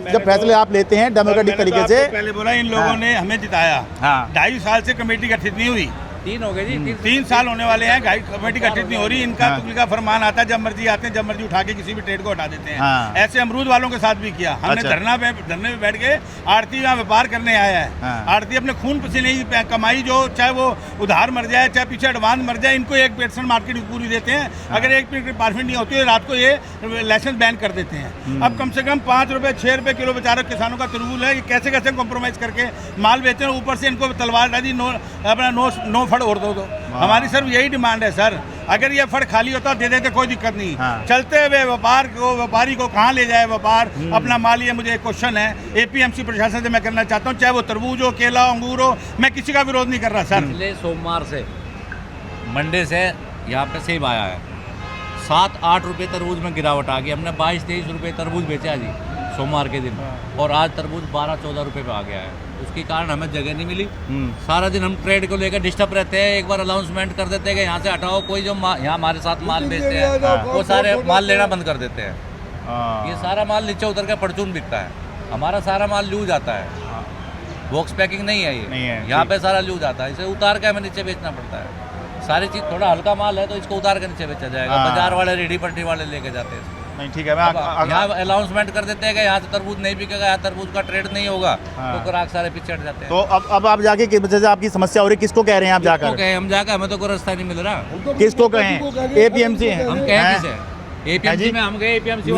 जब फैसले आप लेते हैं डेमोक्रेटिक तरीके से। पहले बोला इन लोगों ने हमें जिताया, 2.5 साल से कमेटी गठित नहीं हुई, 3 हो गए जी, 3 साल होने वाले हैं, कमेटी गठित नहीं हो रही। इनका तुगली का फरमान आता है, जब मर्जी आते हैं, जब मर्जी उठा के किसी भी ट्रेड को हटा देते हैं। ऐसे अमरूद वालों के साथ भी किया हमने। धरने पे बैठ के आड़ती यहाँ व्यापार करने आया है। आड़ती अपने खून पसीने की कमाई, जो चाहे वो उधार मर जाए चाहे पीछे एडवांस मर जाए, इनको 1% मार्केट पूरी देते हैं। अगर 1% प्रॉफिट नहीं होती है रात को ये लाइसेंस बैन कर देते हैं। अब कम से कम 5 रुपये 6 रुपये किलो बेचारे किसानों का तरबूज है, कैसे कैसे कॉम्प्रोमाइज करके माल बेचते हैं। ऊपर से इनको तलवार डाली, अपना नो फड़ और दो। हमारी सर यही डिमांड है सर, अगर ये फड़ खाली होता दे देते, कोई दिक्कत नहीं। चलते हुए व्यापारी को कहाँ ले जाए व्यापार अपना माल, ये मुझे एक क्वेश्चन है एपीएमसी प्रशासन से मैं करना चाहता हूँ। चाहे वो तरबूज हो, केला, अंगूर हो, मैं किसी का विरोध नहीं कर रहा सर। पिछले सोमवार से मंडे से यहाँ पे सेब आया है, 7-8 रुपये तरबूज में गिरावट आ गई। हमने 22-23 रुपये तरबूज बेचा जी सोमवार के दिन, और आज तरबूज 12-14 रुपये पे आ गया है। उसके कारण हमें जगह नहीं मिली। सारा दिन हम ट्रेड को लेकर डिस्टर्ब रहते हैं। एक बार अनाउंसमेंट कर देते हैं कि यहाँ से हटाओ, कोई जो यहाँ हमारे साथ माल बेचते हैं वो सारे माल लेना बंद कर देते हैं। ये सारा माल नीचे उतर के परचून बिकता है, हमारा सारा माल लूज आता है। बॉक्स पैकिंग नहीं है ये, यहाँ पे सारा लूज आता है। इसे उतार के हमें नीचे बेचना पड़ता है। सारी चीज़, थोड़ा हल्का माल है तो इसको उतार के नीचे बेचा जाएगा। बाजार वाले, रेडी पट्टी वाले लेके जाते हैं। नहीं ठीक है, मैं यहाँ अनाउंसमेंट कर देते हैं कि यहाँ से तरबूज नहीं बिकेगा, यहाँ तरबूज का ट्रेड नहीं होगा, तो ग्राहक सारे पीछे हट जाते हैं। तो अब आप जाके जैसे आपकी समस्या हो रही है, किसको कह रहे हैं आप जाकर? कहें हम जाकर, हमें तो कोई रास्ता नहीं मिल रहा। किसको कहें? एपीएमसी है, हम कहें किसे? एपीएमसी में हम गए, एपीएमसी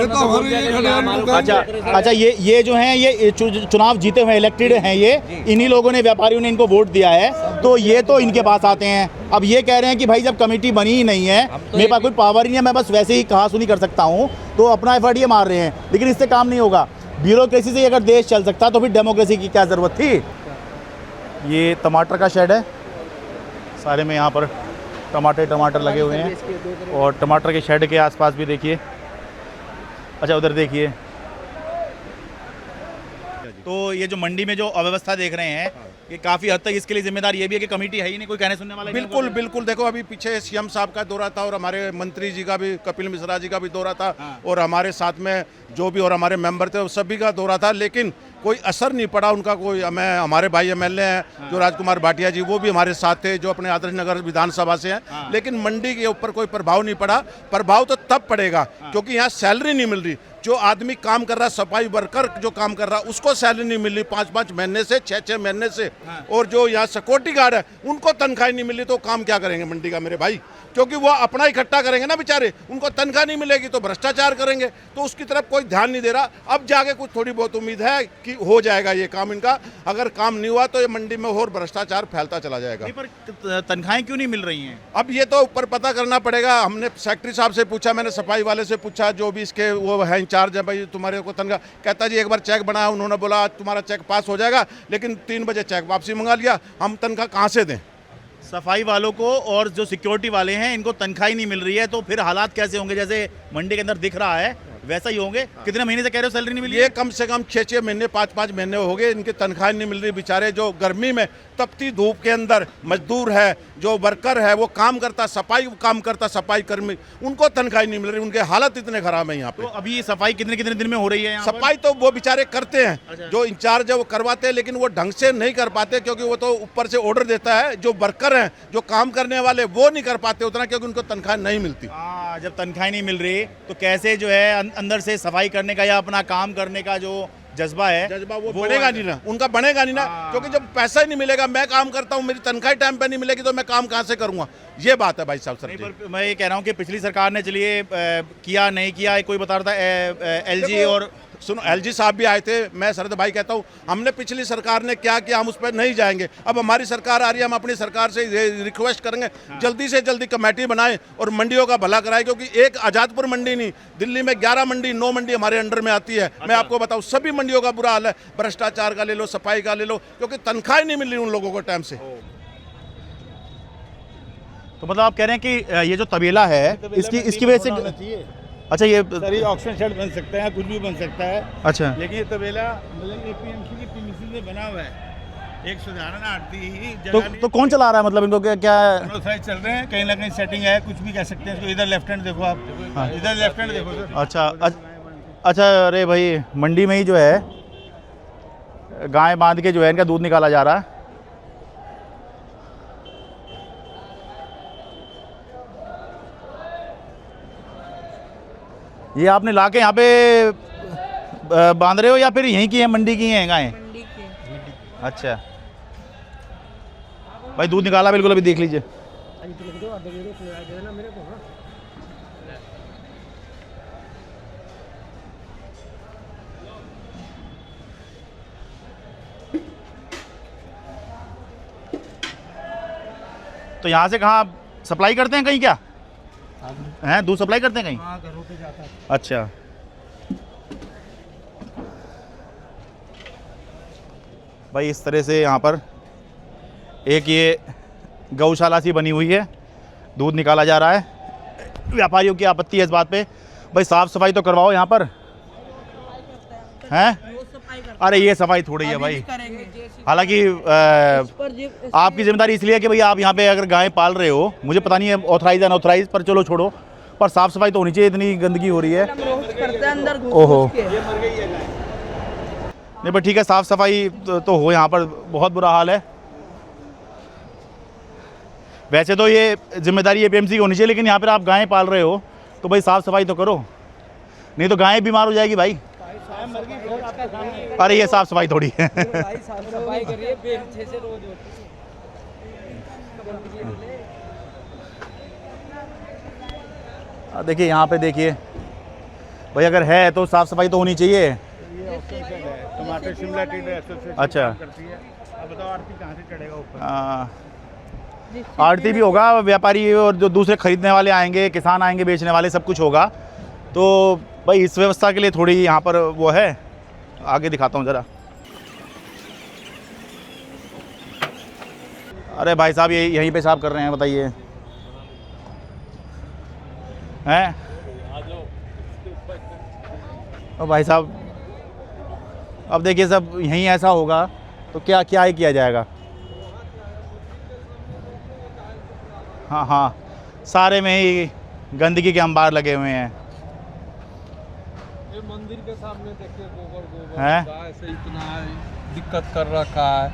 अच्छा ये जो हैं ये चुनाव जीते हुए इलेक्टेड हैं, ये इन्हीं लोगों ने, व्यापारियों ने इनको वोट दिया है, तो ये तो इनके पास आते हैं। अब ये कह रहे हैं कि भाई जब कमेटी बनी ही नहीं है, मेरे पास कोई पावर ही नहीं है, मैं बस वैसे ही कहासुनी कर सकता हूँ, तो अपना एफर्ट ये मार रहे हैं। लेकिन इससे काम नहीं होगा। ब्यूरोक्रेसी से अगर देश चल सकता तो फिर डेमोक्रेसी की क्या ज़रूरत थी। ये टमाटर का शेड है, सारे में यहाँ पर टमाटर लगे हुए हैं, और टमाटर के शेड के आसपास भी देखिए। अच्छा उधर देखिए, तो ये जो मंडी में जो अव्यवस्था देख रहे हैं, ये काफ़ी हद तक इसके लिए जिम्मेदार ये भी है कि कमेटी है ही नहीं, कोई कहने सुनने वाला। बिल्कुल बिल्कुल, देखो अभी पीछे सीएम साहब का दौरा था और हमारे मंत्री जी का भी, कपिल मिश्रा जी का भी दौरा था, और हमारे साथ में जो भी और हमारे मेंबर थे सभी का दौरा था, लेकिन कोई असर नहीं पड़ा उनका। कोई हमारे भाई एमएलए हैं जो राजकुमार भाटिया जी, वो भी हमारे साथ थे, जो अपने आदर्श नगर विधानसभा से हैं, लेकिन मंडी के ऊपर कोई प्रभाव नहीं पड़ा। प्रभाव तो तब पड़ेगा क्योंकि यहाँ सैलरी नहीं मिल रही। जो आदमी काम कर रहा है, सफाई वर्कर जो काम कर रहा है, उसको सैलरी नहीं मिल रही 5-5 महीने से, 6-6 महीने से, और जो यहाँ सिक्योरिटी गार्ड है उनको तनख्वाह नहीं मिल रही, तो काम क्या करेंगे मंडी का मेरे भाई? क्योंकि वो अपना इकट्ठा करेंगे ना बेचारे, उनको तनख्वाह नहीं मिलेगी तो भ्रष्टाचार करेंगे, तो उसकी तरफ कोई ध्यान नहीं दे रहा। अब जाके कुछ थोड़ी बहुत उम्मीद है कि हो जाएगा ये काम इनका। अगर काम नहीं हुआ तो ये मंडी में और भ्रष्टाचार फैलता चला जाएगा। पर तनख्वाहें क्यों नहीं मिल रही हैं? अब ये तो ऊपर पता करना पड़ेगा। हमने सेक्रेटरी साहब से पूछा, मैंने सफाई वाले से पूछा, जो भी इसके वो है इंचार्ज है, भाई तुम्हारे को तनख्वाह, कहता जी एक बार चेक बनाया, उन्होंने बोला तुम्हारा चेक पास हो जाएगा, लेकिन 3 बजे चेक वापसी मंगा लिया। हम तनख्वाह कहाँ से दें? सफाई वालों को और जो सिक्योरिटी वाले हैं इनको तनख्वाह ही नहीं मिल रही है, तो फिर हालात कैसे होंगे? जैसे मंडी के अंदर दिख रहा है वैसा ही होंगे। कितने महीने से कह रहे हो सैलरी नहीं मिली? ये कम से कम 6-6 महीने 5-5 महीने हो गए इनकी तनख्वाह नहीं मिल रही। बेचारे जो गर्मी में तपती धूप के अंदर मजदूर है, जो वर्कर है, वो काम करता, सफाई काम करता, सफाई कर्मी, उनको तनख्वाह नहीं मिल रही। उनके हालत इतने खराब है यहाँ पे। तो अभी ये सफाई कितने दिन में हो रही है? सफाई तो वो बेचारे करते हैं, जो इंचार्ज है वो करवाते हैं, लेकिन वो ढंग से नहीं कर पाते, क्योंकि वो तो ऊपर से ऑर्डर देता है। जो वर्कर हैं, जो काम करने वाले, वो नहीं कर पाते उतना, क्योंकि उनको तनख्वाह नहीं मिलती। जब तनख्वाह नहीं मिल रही तो कैसे जो है अंदर से सफाई करने का या अपना काम करने का जो जज्बा वो बनेगा नहीं ना, उनका बनेगा नहीं ना, क्योंकि जब पैसा ही नहीं मिलेगा, मैं काम करता हूँ, मेरी तनख्वाह टाइम पे नहीं मिलेगी तो मैं काम कहाँ से करूँगा? ये बात है भाई साहब। सर मैं ये कह रहा हूँ कि पिछली सरकार ने, चलिए किया नहीं किया, कोई बता रहा था LG और सुनो एलजी साहब भी आए थे, मैं शरद भाई कहता हूँ हमने पिछली सरकार ने क्या किया हम उस पर नहीं जाएंगे। अब हमारी सरकार आ रही है, हम अपनी सरकार से रिक्वेस्ट करेंगे जल्दी से जल्दी कमेटी बनाए और मंडियों का भला कराए, क्योंकि एक आज़ादपुर मंडी नहीं, दिल्ली में 11 मंडी 9 मंडी हमारे अंडर में आती है। मैं आपको बताऊँ सभी मंडियों का बुरा हाल है, भ्रष्टाचार का ले लो, सफाई का ले लो, क्योंकि तनख्वाह नहीं मिल रही उन लोगों को टाइम से। तो मतलब आप कह रहे हैं कि ये जो तबेला है इसकी वजह से, अच्छा ये सर ऑक्शन शेड बन सकता है, कुछ भी बन सकता है, अच्छा लेकिन ये तबेला मतलब एपीएमसी की परमिशन से बना हुआ है। एक साधारण आरती ही तो कौन चला रहा है, मतलब इनको क्या साइड चल रहे हैं, कहीं ना कहीं सेटिंग है, कुछ भी कह सकते हैं इसको। इधर लेफ्ट हैंड देखो आप, इधर लेफ्ट हैंड देखो सर। अच्छा अरे भाई मंडी में ही जो है गाय बांध के जो है इनका दूध निकाला जा रहा है। ये आपने लाके यहाँ पे बांध रहे हो या फिर यहीं की है, मंडी की हैं गायें? मंडी की। अच्छा भाई दूध निकाला बिल्कुल, अभी देख लीजिए। तो यहाँ से कहाँ सप्लाई करते हैं कहीं क्या हैं, दूध सप्लाई करते हैं कहीं? हाँ, घरों पे जाता है। अच्छा भाई इस तरह से यहाँ पर एक ये गौशाला सी बनी हुई है, दूध निकाला जा रहा है। व्यापारियों की आपत्ति है इस बात पे, भाई साफ़ सफाई तो करवाओ यहाँ पर हैं। अरे ये सफाई थोड़ी है भाई, हालांकि आपकी जिम्मेदारी इसलिए है कि भाई आप यहाँ पे अगर गाय पाल रहे हो, मुझे पता नहीं है ऑथराइज अनऑथराइज, पर चलो छोड़ो, पर साफ़ सफाई तो होनी चाहिए, इतनी गंदगी हो रही है। ओहो नहीं पर ठीक है, साफ़ सफाई तो हो, यहाँ पर बहुत बुरा हाल है। वैसे तो ये जिम्मेदारी एपीएमसी की होनी चाहिए, लेकिन यहाँ पर आप गायें पाल रहे हो तो भाई साफ़ सफाई तो करो, नहीं तो गायें बीमार हो जाएगी भाई। अरे ये साफ सफाई थोड़ी है। देखिए यहाँ पे देखिए भाई, अगर है तो साफ सफाई तो होनी चाहिए। टमाटर शिमला टिड्डे अच्छा करती है। अब बताओ आरती कहाँ से चढ़ेगा ऊपर? आड़ती भी होगा, व्यापारी और जो दूसरे खरीदने वाले आएंगे, किसान आएंगे, बेचने वाले, सब कुछ होगा। तो भाई इस व्यवस्था के लिए थोड़ी यहाँ पर वो है। आगे दिखाता हूँ ज़रा। अरे भाई साहब ये यहीं पे साफ कर रहे हैं, बताइए हैं? ओ भाई साहब अब देखिए सब यहीं ऐसा होगा तो क्या क्या ही किया जाएगा। हाँ हाँ सारे में ही गंदगी के अंबार लगे हुए हैं। ये मंदिर के सामने देखिए गोबर हैं? गाय से इतना दिक्कत कर रखा है।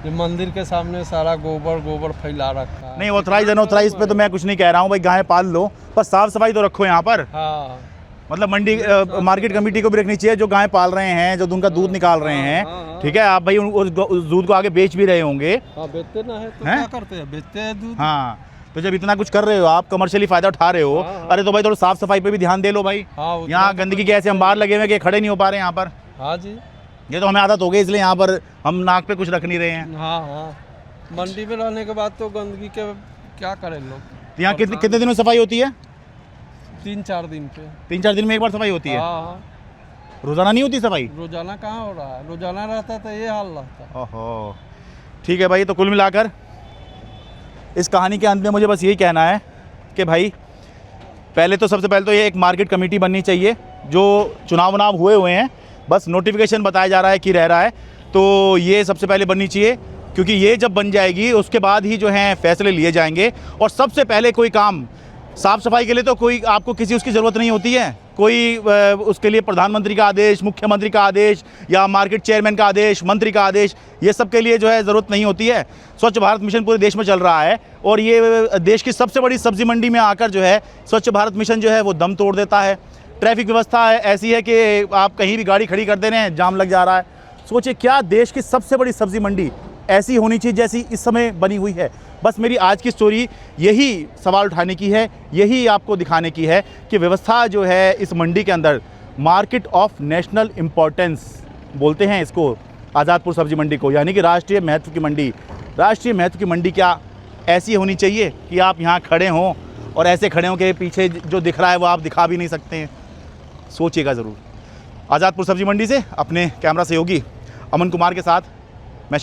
ये मंदिर के सामने सारा गोबर फैला रखा है। नहीं ऑथराइज अनऑथराइज पे तो मैं कुछ नहीं कह रहा हूँ भाई, गाय पाल लो पर साफ सफाई तो रखो यहाँ पर। हाँ मतलब मंडी मार्केट कमेटी को भी रखनी चाहिए, जो गाय पाल रहे हैं, जो उनका दूध निकाल रहे हैं, ठीक है। आप भाई उस दूध को आगे बेच भी रहे होंगे। हाँ बेचते ना है तो क्या करते हैं, बेचते हैं दूध। हाँ तो जब इतना कुछ कर रहे हो आप, कमर्शियली फायदा उठा रहे हो, अरे तो भाई थोड़ा साफ सफाई पे भी ध्यान दे लो भाई। यहाँ गंदगी के ऐसे अंबार लगे हुए कि खड़े नहीं हो पा रहे यहाँ पर। हाँ जी ये तो हमें आदत हो गई, इसलिए यहाँ पर हम नाक पे कुछ रख नहीं रहे हैं। हाँ हाँ मंडी में रहने के बाद तो गंदगी के क्या करें लोग। यहाँ कितने दिन में सफाई होती है? 3-4 दिन पे। 3-4 दिन में एक बार सफाई होती है? हाँ रोजाना नहीं होती सफाई? रोजाना कहाँ हो रहा है, रोजाना रहता तो ये हाल रहता। ओहो ठीक है भाई। तो कुल मिलाकर इस कहानी के अंत में मुझे बस यही कहना है कि भाई पहले तो सबसे पहले तो ये एक मार्केट कमेटी बननी चाहिए। जो चुनाव हुए हैं, बस नोटिफिकेशन बताया जा रहा है कि रह रहा है, तो ये सबसे पहले बननी चाहिए, क्योंकि ये जब बन जाएगी उसके बाद ही जो हैं फैसले लिए जाएंगे। और सबसे पहले कोई काम साफ़ सफाई के लिए तो कोई आपको किसी उसकी ज़रूरत नहीं होती है, कोई उसके लिए प्रधानमंत्री का आदेश, मुख्यमंत्री का आदेश या मार्केट चेयरमैन का आदेश, मंत्री का आदेश, ये सब के लिए जो है ज़रूरत नहीं होती है। स्वच्छ भारत मिशन पूरे देश में चल रहा है और ये देश की सबसे बड़ी सब्जी मंडी में आकर जो है स्वच्छ भारत मिशन जो है वो दम तोड़ देता है। ट्रैफिक व्यवस्था ऐसी है कि आप कहीं भी गाड़ी खड़ी कर दे रहे हैं, जाम लग जा रहा है। सोचिए क्या देश की सबसे बड़ी सब्जी मंडी ऐसी होनी चाहिए जैसी इस समय बनी हुई है। बस मेरी आज की स्टोरी यही सवाल उठाने की है, यही आपको दिखाने की है कि व्यवस्था जो है इस मंडी के अंदर मार्केट ऑफ नेशनल इम्पोर्टेंस बोलते हैं इसको, आज़ादपुर सब्जी मंडी को, यानी कि राष्ट्रीय महत्व की मंडी। राष्ट्रीय महत्व की मंडी क्या ऐसी होनी चाहिए कि आप यहाँ खड़े हों और ऐसे खड़े हों कि पीछे जो दिख रहा है वो आप दिखा भी नहीं सकते हैं? सोचिएगा ज़रूर। आज़ादपुर सब्जी मंडी से अपने कैमरा सहयोगी अमन कुमार के साथ